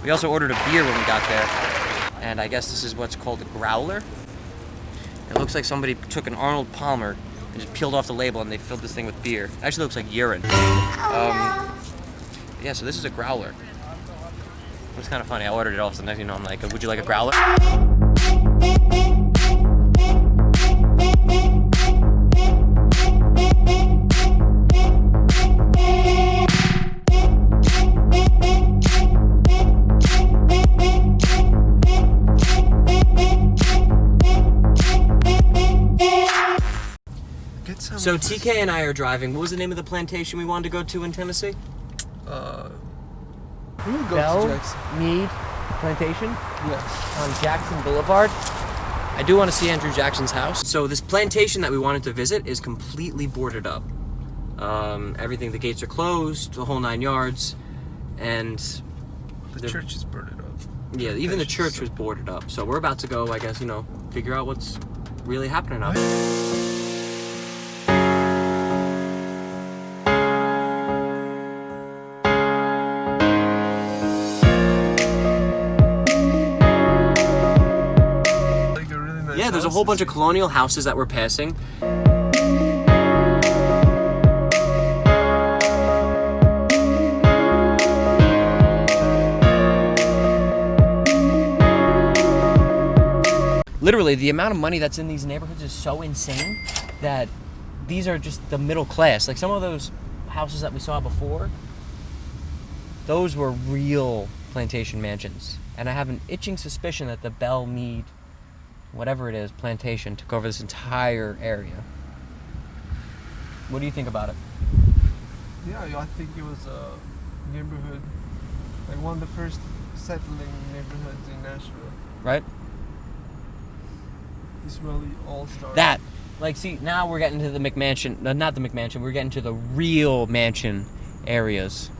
We also ordered a beer when we got there, and I guess this is what's called a growler. It looks like somebody took an Arnold Palmer and just peeled off the label and they filled this thing with beer. It actually looks like urine. Yeah, so this is a growler. It's kind of funny. I ordered it all, so next thing you know, I'm like, would you like a growler? So TK and I are driving. What was the name of the plantation we wanted to go to in Tennessee? We will go Bell to Jackson. Mead Plantation? Yes. On Jackson Boulevard. I do want to see Andrew Jackson's house. So this plantation that we wanted to visit is completely boarded up. Everything, the gates are closed, the whole 9 yards, and The church is boarded up. Yeah, even the church was boarded up. So we're about to go, I guess, you know, figure out what's really happening out there. Yeah, there's a whole bunch of colonial houses that we're passing. Literally, the amount of money that's in these neighborhoods is so insane that these are just the middle class. Like some of those houses that we saw before, those were real plantation mansions. And I have an itching suspicion that the Bell Mead, whatever it is, plantation took over this entire area. What do you think about it? Yeah, I think it was a neighborhood, like one of the first settling neighborhoods in Nashville. Right? This really all started. That, like, see, now we're getting to the McMansion, not the McMansion, we're getting to the real mansion areas.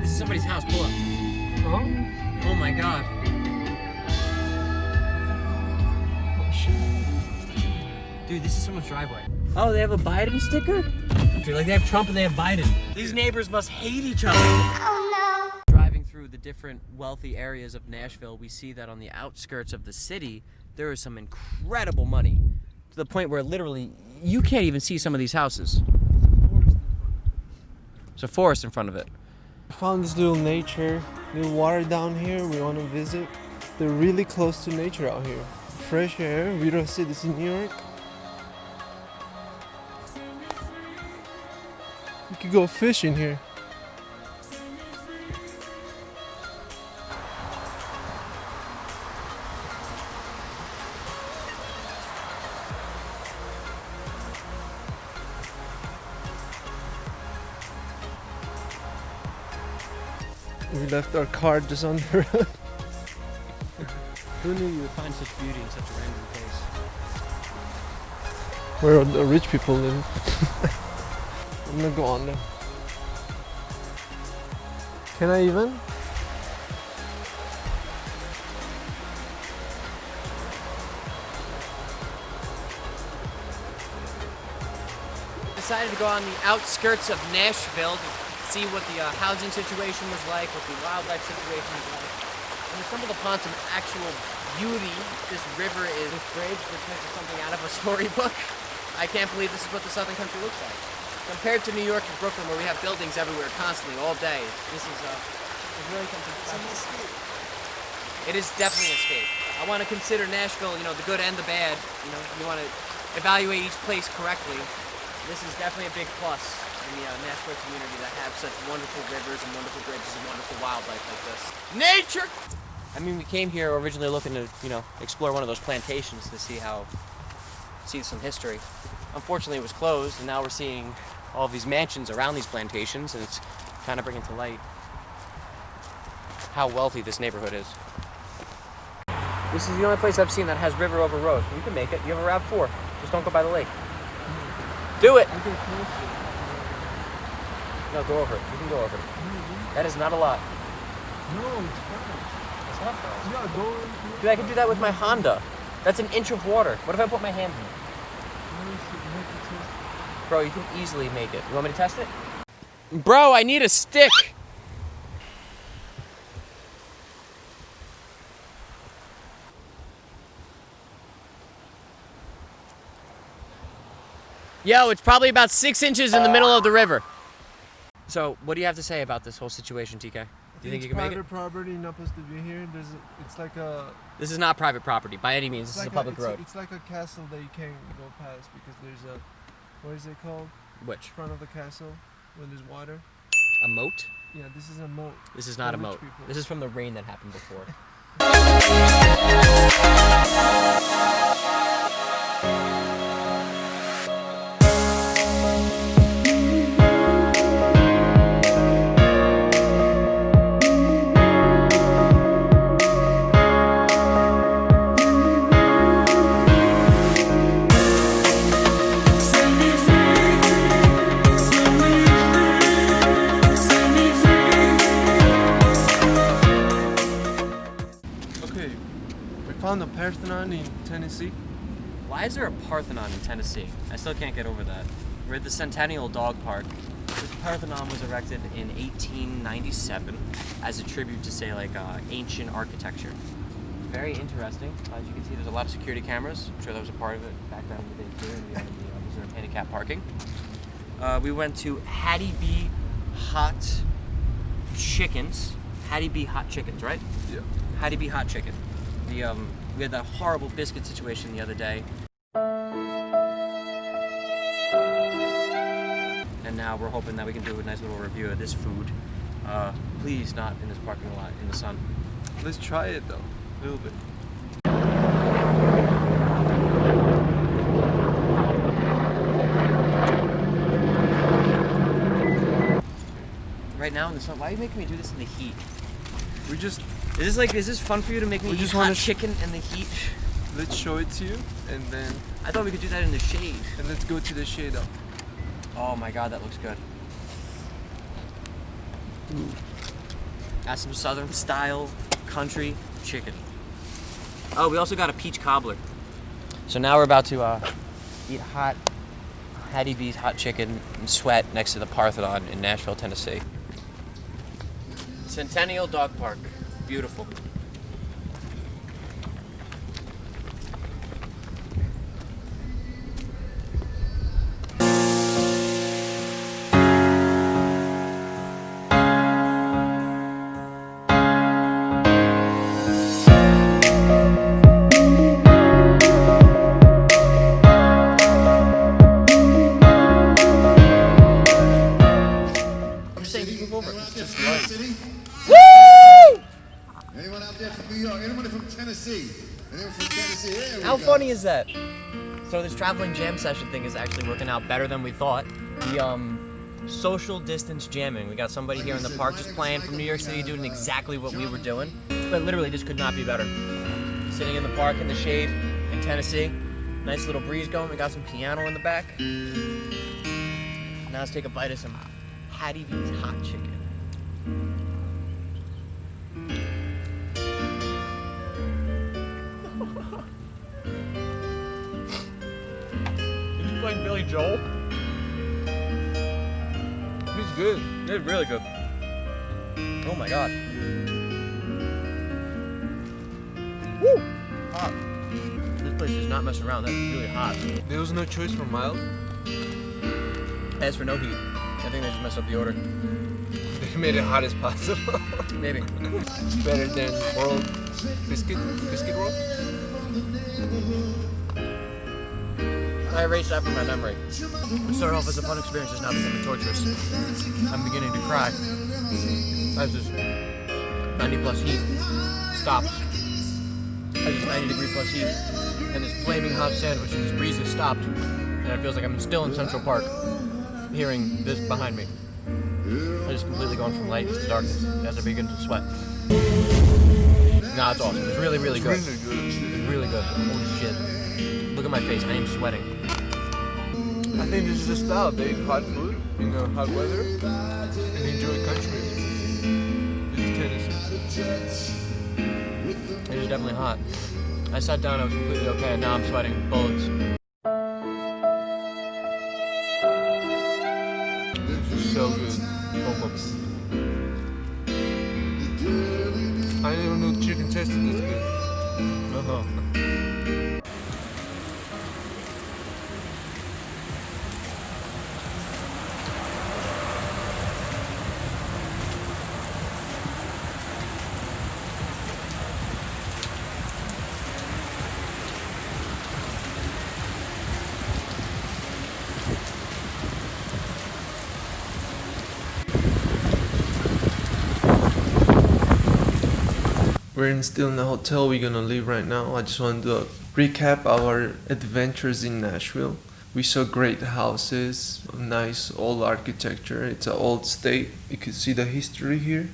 Somebody's house, pull up. Oh? Oh my god. Oh shit. Dude, this is someone's driveway. Oh, they have a Biden sticker? Dude, like they have Trump and they have Biden. These neighbors must hate each other. Oh no. Driving through the different wealthy areas of Nashville, we see that on the outskirts of the city, there is some incredible money. To the point where literally, you can't even see some of these houses. There's a forest in front of it. We found this little nature, little water down here we want to visit. They're really close to nature out here. Fresh air, we don't see this in New York. We could go fishing here. We left our car just on the road. Who knew you would find such beauty in such a random place? Where the rich people live. I'm gonna go on there. Can I even? Decided to go on the outskirts of Nashville to see what the housing situation was like, what the wildlife situation was like. And we stumbled upon some actual beauty. This river is this bridge, which makes it something out of a storybook. I can't believe this is what the Southern Country looks like. Compared to New York and Brooklyn, where we have buildings everywhere constantly, all day, this is really something special. It is definitely an escape. I want to consider Nashville, you know, the good and the bad. You know, you want to evaluate each place correctly. This is definitely a big plus in the Nashville community that have such wonderful rivers and wonderful bridges and wonderful wildlife like this. Nature! I mean, we came here originally looking to, you know, explore one of those plantations to see some history. Unfortunately, it was closed, and now we're seeing all of these mansions around these plantations, and it's kind of bringing to light how wealthy this neighborhood is. This is the only place I've seen that has river over road. You can make it. You have a Route 4. Just don't go by the lake. Do it. We can close it. No, go over it. You can go over it. That is not a lot. No, it's fine. It's not fast. Yeah, go in here. Dude, I can do that with my Honda. That's an inch of water. What if I put my hand in it? Bro, you can easily make it. You want me to test it? Bro, I need a stick. Yo, it's probably about 6 inches in the middle of the river. So, what do you have to say about this whole situation, TK? Do you think you can make it? Private property, not supposed to be here. It's like a. This is not private property by any means. This is a public road. It's like a castle that you can't go past because there's a. What is it called? Which? Front of the castle, when there's water. A moat? Yeah, this is a moat. This is not a rich moat. people. This is from the rain that happened before. Okay, we found a Parthenon in Tennessee. Why is there a Parthenon in Tennessee? I still can't get over that. We're at the Centennial Dog Park. This Parthenon was erected in 1897 as a tribute to, say, like ancient architecture. Very interesting. As you can see, there's a lot of security cameras. I'm sure that was a part of it back down in the day too, and we had the reserved handicap parking. We went to Hattie B Hot Chickens. Hattie B Hot Chickens, right? Yeah. Hattie B Hot Chicken. We had that horrible biscuit situation the other day. And now we're hoping that we can do a nice little review of this food. Please not in this parking lot in the sun. Let's try it though, a little bit. Right now in the sun. Why are you making me do this in the heat? We just Is this fun for you to make me We eat just hot wanna chicken in the heat? let's show it to you, and then I thought we could do that in the shade. let's go to the shade up. Oh my god, that looks good. That's some southern style country chicken. Oh, we also got a peach cobbler. So now we're about to eat hot Hattie B's hot chicken and sweat next to the Parthenon in Nashville, Tennessee. Centennial Dog Park. Beautiful. I'm just saying, just move over. It's just lunch. Woo! Anyone out there from New York? Anyone from Tennessee? Anyone from Tennessee? There we How go. funny is that? So this traveling jam session thing is actually working out better than we thought. The social distance jamming. We got somebody here in the park just playing from New York City doing exactly what we were doing. But literally this could not be better. Sitting in the park in the shade in Tennessee. Nice little breeze going. We got some piano in the back. Now let's take a bite of some Hattie B's hot chicken. Did you like Billy Joel? He's good. He's really good. Oh my god. Woo! Hot. This place does not mess around. That's really hot. There was no choice for mild. As for no heat, I think they just messed up the order. They made it hot as possible. Maybe. It's better than world biscuit roll. I erased that from my memory. It started off as a fun experience, it's now becoming torturous. I'm beginning to cry. As this 90 plus heat stops. As this 90-degree plus heat. And this flaming hot sandwich and this breeze has stopped. And it feels like I'm still in Central Park, hearing this behind me. I just completely gone from light to darkness as I begin to sweat. Nah, it's awesome. It's really, really good. It's really good. Holy shit. Look at my face. I am sweating. I think this is the style. They eat hot food in hot weather and enjoy country music. This is Tennessee. It is definitely hot. I sat down, I was completely okay, and now I'm sweating bullets. This is so good. I didn't even know chicken tasted this good. We're still in the hotel we're gonna leave right now. I just wanted to recap our adventures in Nashville. We saw great houses, nice old architecture. It's an old state. You can see the history here.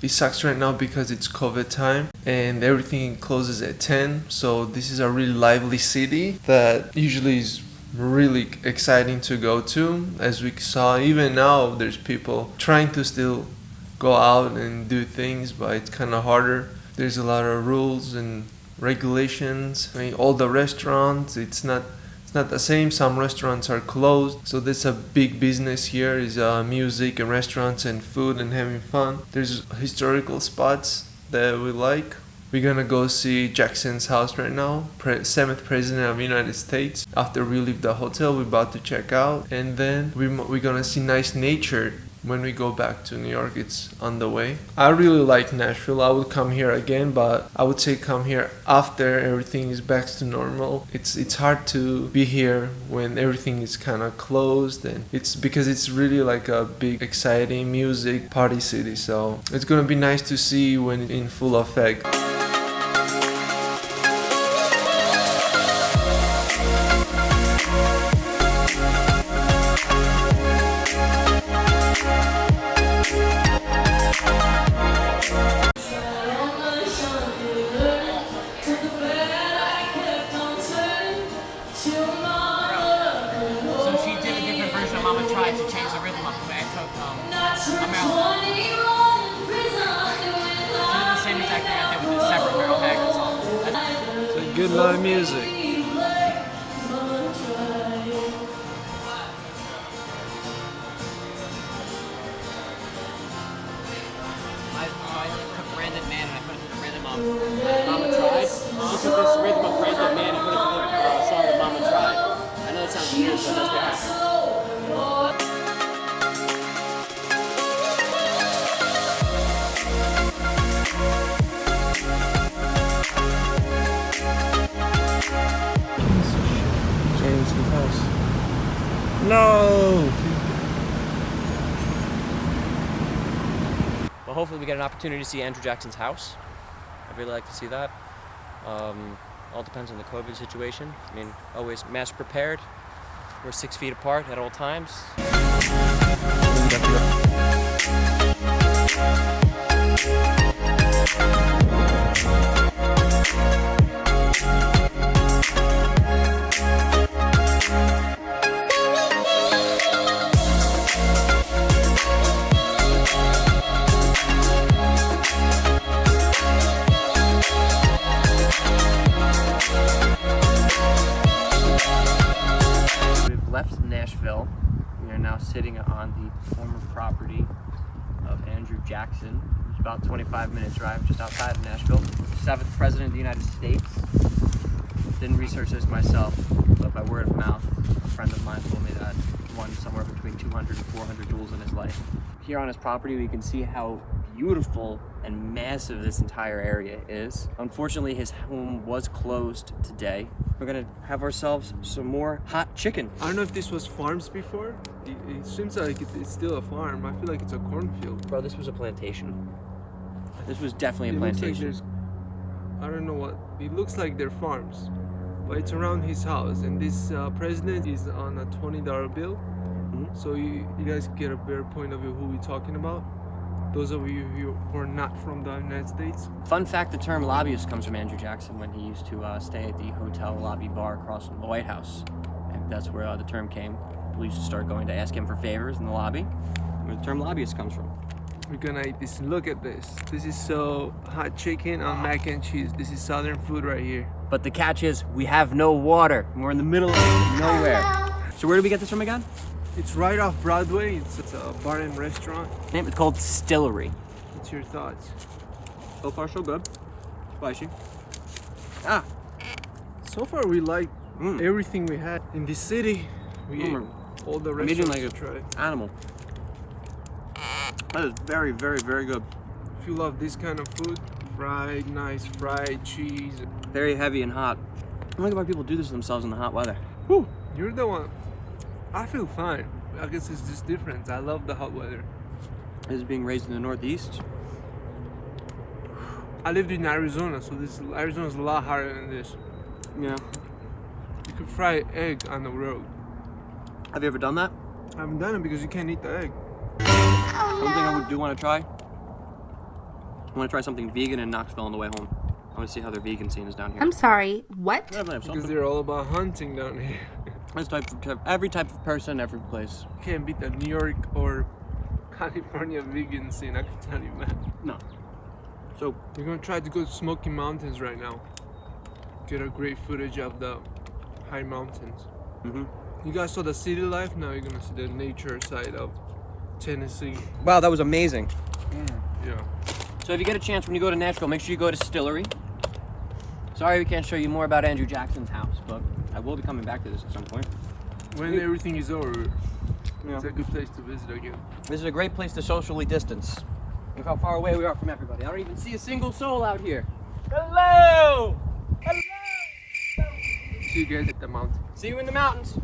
It sucks right now because it's COVID time and everything closes at 10. So this is a really lively city that usually is really exciting to go to. As we saw, even now there's people trying to still go out and do things, but it's kind of harder. There's a lot of rules and regulations. I mean, all the restaurants, it's not the same. Some restaurants are closed, so there's a big business here is music and restaurants and food and having fun. There's historical spots that we like. We're gonna go see Jackson's house right now, 7th President of the United States. After we leave the hotel, we're about to check out, and then we're gonna see nice nature. When we go back to New York, it's on the way. I really like Nashville. I would come here again, but I would say come here after everything is back to normal. It's hard to be here when everything is kind of closed, and it's because it's really like a big, exciting music party city. So it's gonna be nice to see when in full effect. To change the rhythm up the way I took the same exact thing I did with the separate Meryl Haggard song. It's a good live music. I took Brandon Man and I put it to the rhythm of Mama Tried. She took this rhythm of Brandon Man and put it to the song that Mama Tried. I know that sounds weird, but that's what happened. No! Well, hopefully we get an opportunity to see Andrew Jackson's house. I'd really like to see that. All depends on the COVID situation. I mean, always mask prepared. We're 6 feet apart at all times. Left Nashville. We are now sitting on the former property of Andrew Jackson. It's about 25-minute drive just outside of Nashville. 7th President of the United States. Didn't research this myself, but by word of mouth, a friend of mine told me that he won somewhere between 200 and 400 duels in his life. Here on his property, we can see how beautiful and massive this entire area is. Unfortunately, his home was closed today. We're gonna have ourselves some more hot chicken. I don't know if this was farms before. It seems like it's still a farm. I feel like it's a cornfield. Bro, this was a plantation. This was definitely a It looks like plantation. I don't know what. It looks like they're farms, but it's around his house. And this president is on a $20 bill. So you guys get a better point of view who we're talking about. Those of you who are not from the United States. Fun fact, the term lobbyist comes from Andrew Jackson when he used to stay at the hotel lobby bar across from the White House. And that's where the term came. People used to start going to ask him for favors in the lobby, where the term lobbyist comes from. We're gonna eat this. Look at this. This is so hot chicken on mac and cheese. This is southern food right here. But the catch is, we have no water, and we're in the middle of nowhere. So where do we get this from again? It's right off Broadway. It's a bar and restaurant. Name it's called Stillery. What's your thoughts? So far, so good. Spicy. Ah, So far, we like Mm. everything we had in this city. We ate all the I'm eating restaurants like to try. animal. That is very, very, very good. If you love this kind of food, nice fried cheese. Very heavy and hot. I wonder why people do this to themselves in the hot weather. Whew, you're the one. I feel fine. I guess it's just different. I love the hot weather. This is being raised in the Northeast. I lived in Arizona, so Arizona's a lot hotter than this. Yeah. You could fry egg on the road. Have you ever done that? I haven't done it because you can't eat the egg. One thing I do want to try. I want to try something vegan in Knoxville on the way home. I want to see how their vegan scene is down here. I'm sorry, what? Yeah, but I have Because something. they're all about hunting down here. Every type of person, every place. You can't beat the New York or California vegan scene, I can tell you that. No. So, We're gonna try to go to Smoky Mountains right now. Get a great footage of the high mountains. You guys saw the city life, now you're gonna see the nature side of Tennessee. wow, that was amazing. Yeah. So if you get a chance when you go to Nashville, make sure you go to Stillery. Sorry we can't show you more about Andrew Jackson's house, but I will be coming back to this at some point. When everything is over, Yeah. it's a good place to visit again. This is a great place to socially distance. Look how far away we are from everybody. I don't even see a single soul out here. Hello! Hello! See you guys at the mountain. See you in the mountains.